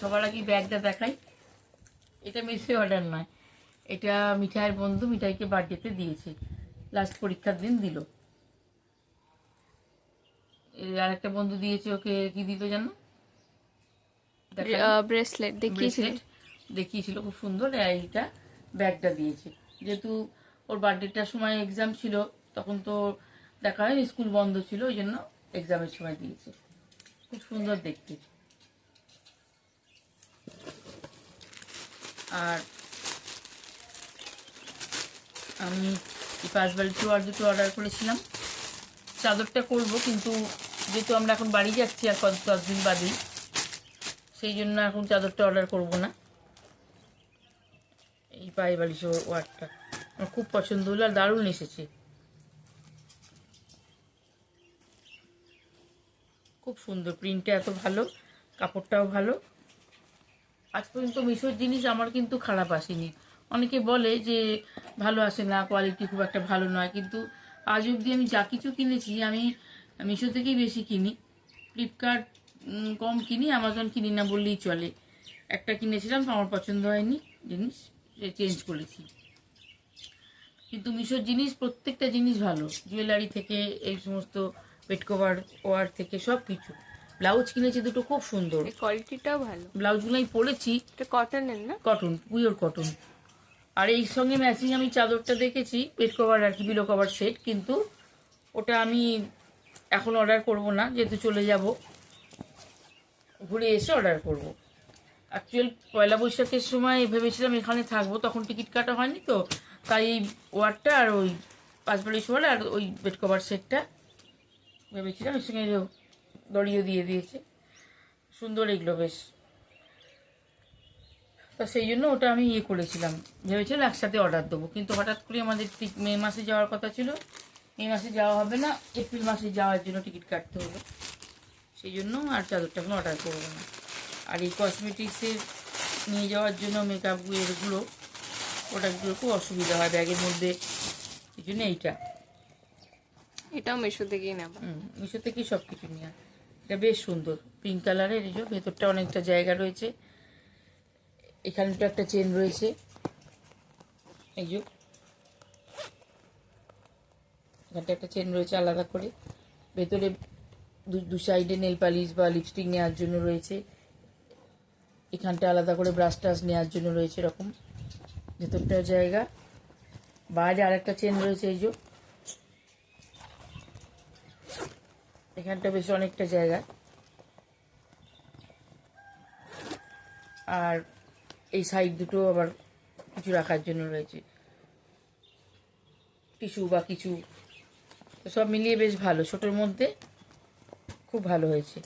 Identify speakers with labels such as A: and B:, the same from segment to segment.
A: সবার আগে ব্যাগটা দেখাই। এটা মিঠাই অর্ডার নয়, এটা মিঠাইয়ের বন্ধু মিঠাইকে বার্থডেতে দিয়েছে, লাস্ট পরীক্ষার দিন দিল। আরেকটা বন্ধু দিয়েছে, ওকে কি দিল জানো?
B: ব্রেসলেট দেখিয়েছিল।
A: দেখিয়েছিল খুব সুন্দর। এইটা ব্যাগটা দিয়েছে, যেহেতু ওর বার্থডেটার সময় এক্সাম ছিল, তখন তো দেখা হয়নি, স্কুল বন্ধ ছিল, ওই জন্য এক্সামের সময় দিয়েছে। খুব সুন্দর দেখতে। আর আমি এই 5 বাড়িতেও আর দুটো অর্ডার করেছিলাম। চাদরটা করব, কিন্তু যেহেতু আমরা এখন বাড়ি যাচ্ছি আর 10 দিন বাদেই, সেই জন্য এখন চাদরটা অর্ডার করব না। এই পায়ে বালিশ ওয়ার্ডটা আমার খুব পছন্দ হলো, আর দারুণ এসেছে, খুব সুন্দর। প্রিন্টটা এত ভালো, কাপড়টাও ভালো। আজ পর্যন্ত মিশোর জিনিস আমার কিন্তু খারাপ আসেনি। অনেকে বলে যে ভালো আসে না, কোয়ালিটি খুব একটা ভালো নয়, কিন্তু আজ অবধি আমি যা কিছু কিনেছি আমি মিশো থেকেই বেশি কিনি। ফ্লিপকার্ট কম কিনি, অ্যামাজন কিনি না বললেই চলে। একটা কিনেছিলাম, আমার পছন্দ হয়নি জিনিস, চেঞ্জ করেছি। কিন্তু মিশোর জিনিস প্রত্যেকটা জিনিস ভালো, জুয়েলারি থেকে এই সমস্ত বেড কভার ওয়ার থেকে সব কিছু। ব্লাউজ কিনেছি দুটো, খুব সুন্দর,
B: কোয়ালিটিটাও ভালো।
A: ব্লাউজগুলো আমি পরেছি।
B: এটা কটনের না?
A: Cotton, pure cotton. আর এই সঙ্গে ম্যাচিং আমি চাদরটা দেখেছি, বেড কভার আর কি, বিলো কভার সেট, কিন্তু ওটা আমি এখন অর্ডার করব না, যেহেতু চলে যাব, ঘুরে এসে অর্ডার করব। অ্যাকচুয়াল পয়লা বৈশাখের সময় ভেবেছিলাম এখানে থাকবো, তখন টিকিট কাটা হয়নি তো, তাই এই ওয়ারটা আর ওই 5 বালিশ ওয়ার আর ওই বেড কভার সেটটা ভেবেছিলাম, এর সঙ্গে দড়িও দিয়ে দিয়েছে, সুন্দর এগুলো বেশ। তা সেই জন্য ওটা আমি করেছিলাম, ভেবেছিলাম একসাথে অর্ডার দেবো, কিন্তু হঠাৎ করে আমাদের ঠিক মে মাসে যাওয়ার কথা ছিল, মে মাসে যাওয়া হবে না, এপ্রিল মাসে যাওয়ার জন্য টিকিট কাটতে হবে, সেই জন্য আর চাদরটা এখন অর্ডার করবো না। আর এই কসমেটিক্সের নিয়ে যাওয়ার জন্য মেকআপ এরগুলো প্রোডাক্টগুলো খুব অসুবিধা হয় ব্যাগের মধ্যে, এই জন্য
B: এটাও মিশো থেকেই নেব।
A: মিশো থেকেই সব কিছু নিয়ে। এটা বেশ সুন্দর, পিঙ্ক কালারের, এই যে ভেতরটা অনেকটা জায়গা রয়েছে, এখানটা একটা চেন রয়েছে, এই যে এখানটা একটা চেন রয়েছে আলাদা করে, ভেতরে দু সাইডে নেল পালিশ বা লিপস্টিক নেওয়ার জন্য রয়েছে, এখানটা আলাদা করে ব্রাশ টাশ নেওয়ার জন্য রয়েছে, এরকম ভেতরটা জায়গা। বাইরে আরেকটা চেন রয়েছে, এই যে এখানটা বেশ অনেকটা জায়গা। আর এই সাইড দুটো আবার কিছু রাখার জন্য রয়েছে, টিস্যু বা কিছু, তো সব মিলিয়ে বেশ ভালো, ছোটোর মধ্যে খুব ভালো হয়েছে।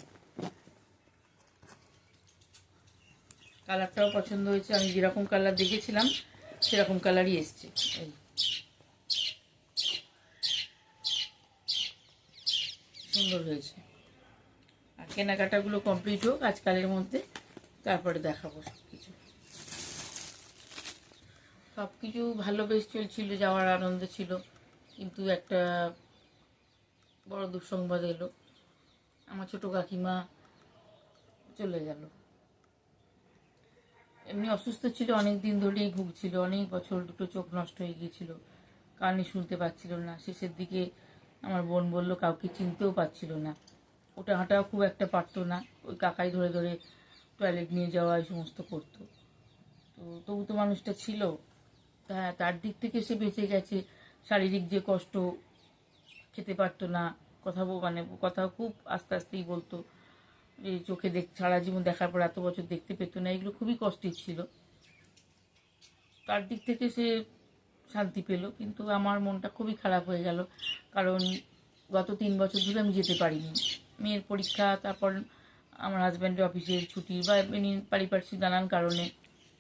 A: কালারটাও পছন্দ হয়েছে, আমি যেরকম কালার দেখেছিলাম সেরকম কালারই এসছে। এই সুন্দর হয়েছে। আর কেনাকাটাগুলো কমপ্লিট হোক আজকালের মধ্যে, তারপরে দেখাবো সব কিছু। সব কিছু ভালো বেশ চলছিল, যাওয়ার আনন্দ ছিল, কিন্তু একটা বড় দুঃসংবাদ এলো, আমার ছোট কাকিমা চলে গেল। এমনি অসুস্থ ছিল, অনেক দিন ধরেই ভুগছিল, অনেক বছর, দুটো চোখ নষ্ট হয়ে গিয়েছিল, কানে শুনতে পাচ্ছিল না। শেষের দিকে আমার বোন বলল কাউকে চিনতেও পাচ্ছিল না, ওটা হাঁটাও খুব একটা পারতো না, ওই কাকাই ধরে ধরে টয়লেট নিয়ে যাওয়া এই সমস্ত করতো। তো তবু তো মানুষটা ছিল, হ্যাঁ, তার দিক থেকে সে বেঁচে গেছে। শারীরিক যে কষ্ট, খেতে পারতো না, কথাও খুব আস্তে আস্তেই বলতো, যে চোখে সারা জীবন দেখার পর এত বছর দেখতে পেত না, এগুলো খুবই কষ্টের ছিল। তার দিক থেকে সে শান্তি পেল, কিন্তু আমার মনটা খুবই খারাপ হয়ে গেল, কারণ গত 3 বছর ধরে আমি যেতে পারিনি। মেয়ের পরীক্ষা, তারপর আমার হাজব্যান্ডের অফিসের ছুটি, বা এমনি পারিপার্শ্বিক নানান কারণে,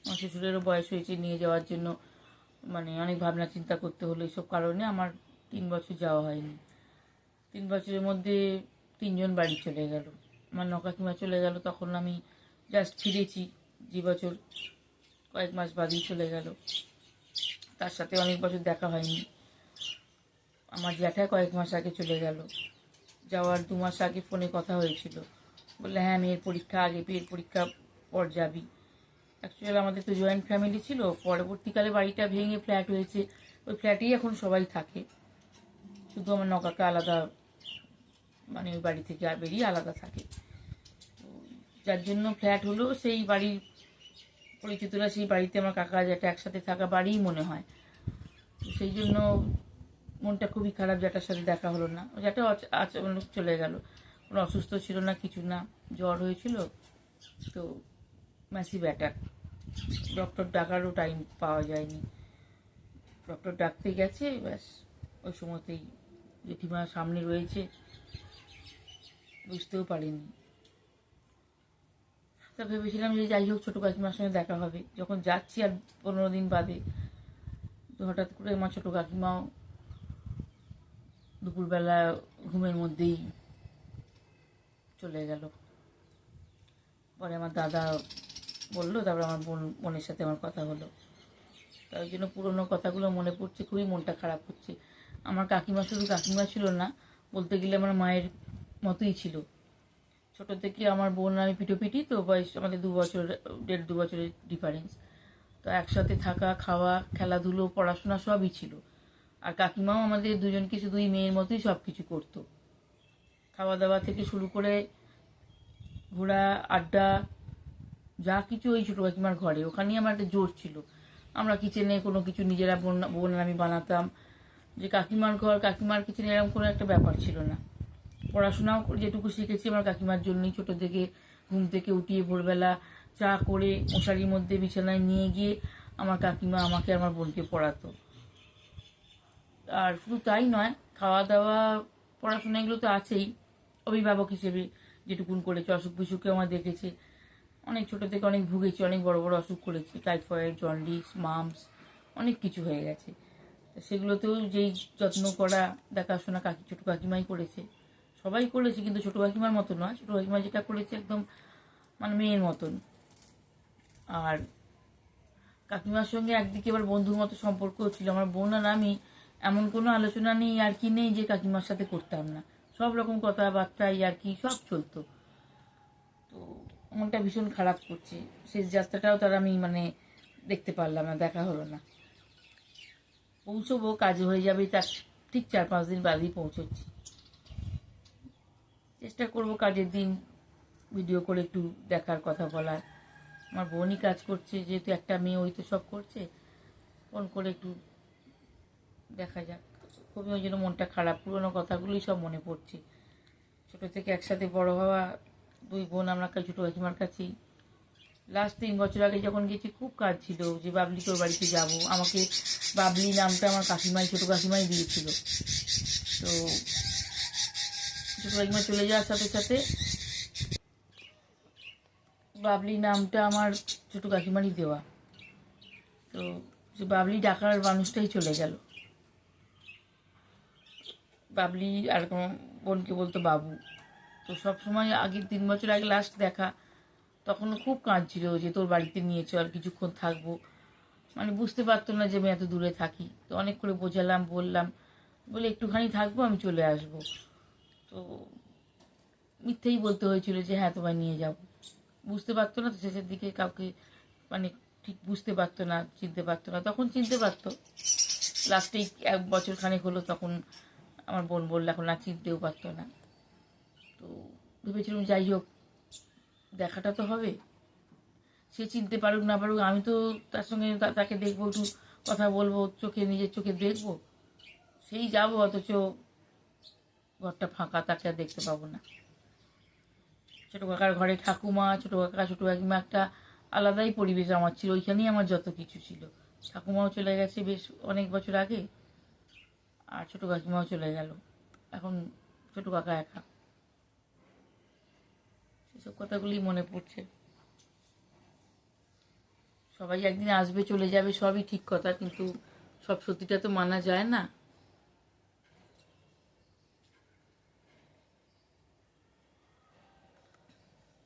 A: আমার শ্বশুরেরও বয়স হয়েছে, নিয়ে যাওয়ার জন্য মানে অনেক ভাবনা চিন্তা করতে হলো, এইসব কারণে আমার 3 বছর যাওয়া হয়নি। 3 বছরের মধ্যে 3জন বাড়ি চলে গেল, আমার নকাকিমা চলে গেল, তখন আমি জাস্ট ফিরেছি, যে বছর কয়েক মাস বাদেই চলে গেল। তার সাথে অনেক বছর দেখা হয়নি। আমার জ্যাঠা কয়েক মাস আগে চলে গেল, যাওয়ার 2 মাস আগে ফোনে কথা হয়েছিল, বললে হ্যাঁ মেয়ের পরীক্ষা আগে, মেয়ের পরীক্ষা পর যাবি। অ্যাকচুয়ালি আমাদের তো জয়েন্ট ফ্যামিলি ছিল, পরবর্তীকালে বাড়িটা ভেঙে ফ্ল্যাট হয়েছে, ওই ফ্ল্যাটেই এখন সবাই থাকে, শুধু আমার নকাকা আলাদা, মানে ওই বাড়ি থেকে বেরিয়ে আলাদা থাকে। যার জন্য ফ্ল্যাট হলো, সেই বাড়ির পরিচিতরা সেই বাড়িতে আমার কাকা যেটা একসাথে থাকা বাড়িই মনে হয়। তো সেই জন্য মনটা খুবই খারাপ, যেটার সাথে দেখা হলো না। যেটা অচানক চলে গেল, কোনো অসুস্থ ছিল না, কিছু না, জ্বর হয়েছিল তো ম্যাসিভ অ্যাটাক। ডক্টর ডাকারও টাইম পাওয়া যায়নি, ডক্টর ডাকতে গেছে, ব্যাস ওই সময়তেই জেঠিমা সামনে রয়েছে, বুঝতেও পারিনি। তা ভেবেছিলাম যে যাই হোক ছোটো কাকিমার সঙ্গে দেখা হবে। যখন যাচ্ছি আর 15 দিন বাদে, তো হঠাৎ করে আমার ছোটো কাকিমাও দুপুরবেলা ঘুমের মধ্যেই চলে গেল। পরে আমার দাদা বললো, তারপর আমার বোনের সাথে আমার কথা হলো, তার জন্য পুরোনো কথাগুলো মনে পড়ছে, খুবই মনটা খারাপ হচ্ছে। আমার কাকিমা শুধু কাকিমা ছিল না, বলতে গেলে আমার মায়ের মতোই ছিল। ছোট থেকে আমার বোন আমি পিঠোপিঠি, তো বয়স আমাদের 1.5-2 বছরের ডিফারেন্স। তো একসাথে থাকা, খাওয়া, খেলাধুলো, পড়াশোনা সবই ছিল। আর কাকিমাও আমাদের দুজনকে শুধু ওই মেয়ের মতোই সব কিছু করতো, খাওয়া দাওয়া থেকে শুরু করে ঘোরা, আড্ডা, যা কিছু ওই ছোটো কাকিমার ঘরে। ওখানেই আমার একটা জোর ছিল। আমরা কিচেনে কোনো কিছু নিজেরা বোন আর আমি বানাতাম, যে কাকিমার ঘর, কাকিমার কিচেনে এরকম কোনো একটা ব্যাপার ছিল না। পড়াশোনাও যেটুকু শিখেছি আমার কাকিমার জন্যই। ছোটো থেকে ঘুম থেকে উঠিয়ে ভোরবেলা চা করে মশারির মধ্যে বিছানায় নিয়ে গিয়ে আমার কাকিমা আমাকে আমার বোনকে পড়াতো। আর শুধু তাই নয়, খাওয়া দাওয়া, পড়াশোনা এগুলো তো আছেই। অভিভাবক হিসেবে যেটুকুন করেছে, অসুখ বিসুখকে আমার দেখেছে। অনেক ছোটো থেকে অনেক ভুগেছি, অনেক বড় বড় অসুখ করেছি, টাইফয়েড, জন্ডিস, মাম্পস, অনেক কিছু হয়ে গেছে। সেগুলোতেও যেই যত্ন করা, দেখাশোনা ছোটো কাকিমাই করেছে। সবাই করেছে, কিন্তু ছোটো কাকিমার মতো নয়। ছোটো কাকিমা যেটা করেছে একদম মানে মেয়ের মতন। আর কাকিমার সঙ্গে একদিকে এবার বন্ধুর মতো সম্পর্কও ছিল। আমার বোন আর আমি এমন কোনো আলোচনা নেই আর কি নেই যে কাকিমার সাথে করতাম না। সব রকম কথাবার্তা আর কি সব চলতো। তো মনটা ভীষণ খারাপ করছে। শেষ যাত্রাটাও তার আমি মানে দেখতে পারলাম না, দেখা হলো না। পৌঁছবো, কাজ হয়ে যাবে, তার ঠিক 4-5 দিন বাদেই পৌঁছচ্ছি। চেষ্টা করব কাজের দিন ভিডিও করে একটু দেখার, কথা বলার। আমার বোনই কাজ করছে, যেহেতু একটা মেয়ে, ওই তো সব করছে, ফোন করে একটু দেখা যাক। খুবই ওই জন্য মনটা খারাপ, পুরোনো কথাগুলোই সব মনে পড়ছে। ছোটো থেকে একসাথে বড় হওয়া 2 বোন আমরা ছোটো কাকিমার কাছেই। লাস্ট 3 বছর আগে যখন গেছি, খুব কাজ ছিল যে বাবলিকে ওর বাড়িতে যাব। আমাকে বাবলি নামটা আমার কাকিমাই, ছোটো কাকিমাই দিয়েছিল। তো ছোটো কাকিমা চলে যাওয়ার সাথে সাথে বাবলি নামটা আমার ছোটো কাকিমারই দেওয়া। তো সে বাবলি ডাকার মানুষটাই চলে গেল। বাবলি আর বোনকে বলতো বাবু। তো সব সময় আগের 3 বছর আগে লাস্ট দেখা, তখন খুব কাঁদছিল যে তোর বাড়িতে নিয়ে চল, কিছুক্ষণ থাকবো। মানে বুঝতে পারতো না যে আমি এত দূরে থাকি। তো অনেক করে বোঝালাম, বললাম, বলে একটুখানি থাকবো, আমি চলে আসবো। তো মিথ্যেই বলতে হয়েছিল যে হ্যাঁ তোমায় নিয়ে যাব। বুঝতে পারতো না তো শেষের দিকে, কাউকে মানে ঠিক বুঝতে পারতো না, চিনতে পারতো না। তখন চিনতে পারতো, লাস্টেই 1 বছর খানেক হলো, তখন আমার বোন বললো এখন আর চিনতেও পারতো না। তো ভেবেছিলাম যাই হোক দেখাটা তো হবে, সে চিনতে পারুক না পারুক, আমি তো তার সঙ্গে তাকে দেখবো, একটু কথা বলবো, চোখে নিজের চোখে দেখবো। সেই যাবো, অথচ ঘরটা ফাঁকা, তাকে আর দেখতে পাবো না। ছোটো কাকার ঘরে ঠাকুমা, ছোটো কাকা, ছোটো কাকিমা, একটা আলাদাই পরিবেশ আমার ছিল। ওইখানেই আমার যত কিছু ছিল। ঠাকুমাও চলে গেছে বেশ অনেক বছর আগে, আর ছোটো কাকিমাও চলে গেল। এখন ছোটো কাকা একা। সেসব কথাগুলি মনে পড়ছে। সবাই একদিন আসবে, চলে যাবে, সবই ঠিক কথা, কিন্তু সব সত্যিটা তো মানা যায় না।